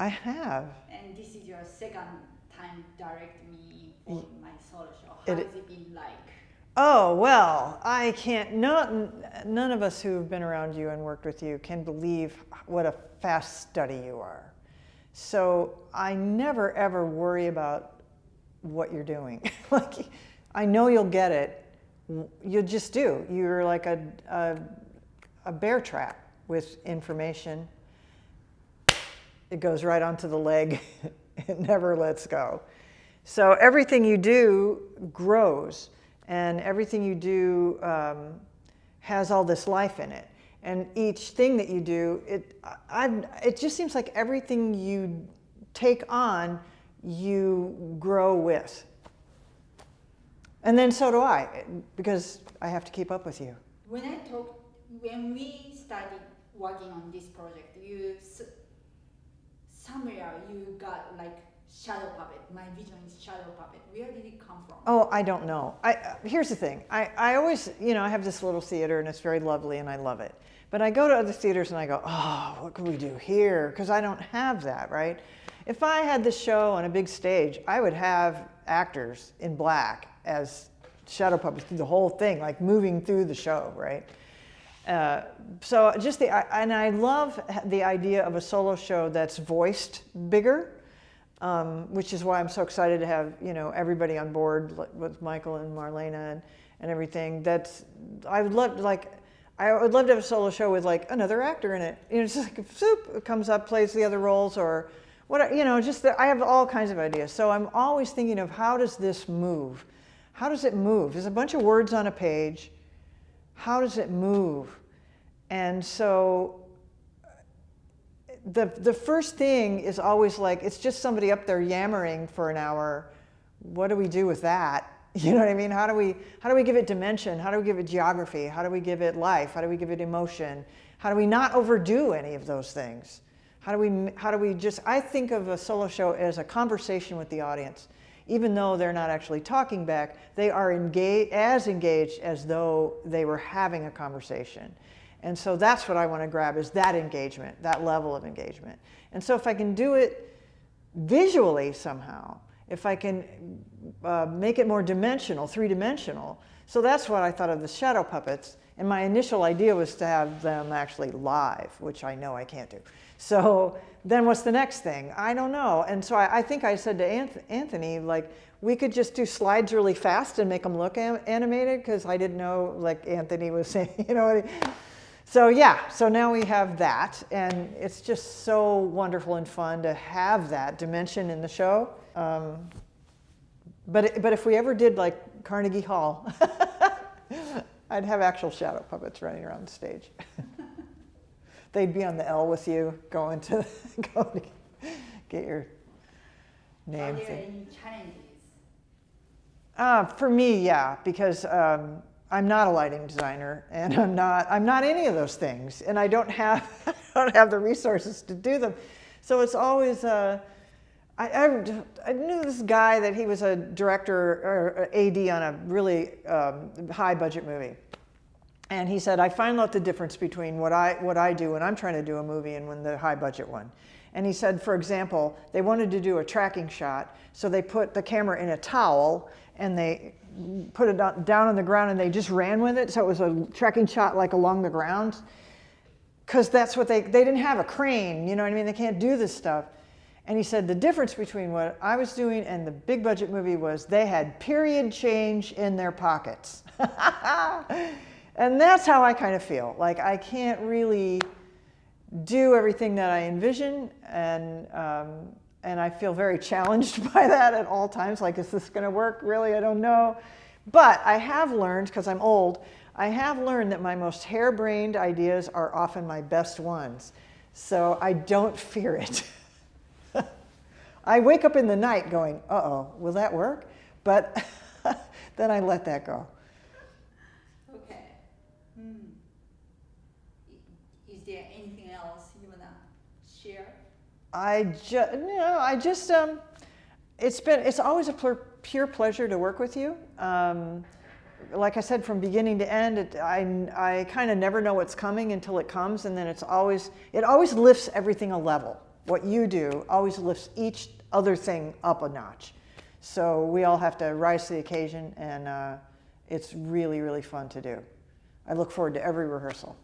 I have. And this is your second time direct me for my solo show. How It- has it been like? Oh, well, I can't, none of us who've been around you and worked with you can believe what a fast study you are. So I never ever worry about what you're doing. Like, I know you'll get it. You just do. You're like a bear trap with information. It goes right onto the leg. It never lets go. So everything you do grows, and everything you do has all this life in it. And each thing that you do, it just seems like everything you take on, you grow with. And then so do I, because I have to keep up with you. When we started working on this project, somewhere you got like shadow puppet. My vision is shadow puppet. Where did it come from? Oh, I don't know. Here's the thing. I always, I have this little theater and it's very lovely and I love it. But I go to other theaters and I go, oh, what can we do here? Because I don't have that, right? If I had this show on a big stage, I would have actors in black as shadow puppets through the whole thing, like moving through the show, right? So just and I love the idea of a solo show that's voiced bigger, which is why I'm so excited to have, everybody on board with Michael and Marlena and everything. I would love to have a solo show with like another actor in it. It's just like soup, it comes up, plays the other roles, or what, I have all kinds of ideas. So I'm always thinking of, how does this move? How does it move? There's a bunch of words on a page. How does it move? And so the first thing is always like, it's just somebody up there yammering for an hour. What do we do with that? You know what I mean? How do we give it dimension? How do we give it geography? How do we give it life? How do we give it emotion? How do we not overdo any of those things? How do we just, I think of a solo show as a conversation with the audience. Even though they're not actually talking back, they are as engaged as though they were having a conversation. And so that's what I want to grab, is that engagement, that level of engagement. And so if I can do it visually somehow, if I can make it more dimensional, three-dimensional. So that's what I thought of the shadow puppets. And my initial idea was to have them actually live, which I know I can't do. So then what's the next thing? I don't know. And so I think I said to Anthony, like, we could just do slides really fast and make them look animated, because I didn't know, like Anthony was saying, So yeah, so now we have that, and it's just so wonderful and fun to have that dimension in the show. But if we ever did like Carnegie Hall, I'd have actual shadow puppets running around the stage. They'd be on the L with you, going to get your name. Are there any challenges? For me, yeah, because I'm not a lighting designer, and I'm not any of those things, and I don't have the resources to do them. So it's always I knew this guy that he was a director or AD on a really high budget movie. And he said, I find out the difference between what I do when I'm trying to do a movie and when the high budget one. And he said, for example, they wanted to do a tracking shot, so they put the camera in a towel and they put it down on the ground and they just ran with it. So it was a tracking shot like along the ground. Because that's what they didn't have a crane, you know what I mean? They can't do this stuff. And he said the difference between what I was doing and the big budget movie was they had period change in their pockets. And that's how I kind of feel. Like, I can't really do everything that I envision, and I feel very challenged by that at all times. Like, is this going to work? Really, I don't know. But I have learned, because I'm old, I have learned that my most harebrained ideas are often my best ones. So I don't fear it. I wake up in the night going, uh-oh, will that work? But then I let that go. Okay. Is there anything else you want to share? It's always a pure pleasure to work with you. Like I said, from beginning to end, I kind of never know what's coming until it comes, and then it always lifts everything a level. what you do always lifts each other thing up a notch. So we all have to rise to the occasion, and it's really, really fun to do. I look forward to every rehearsal.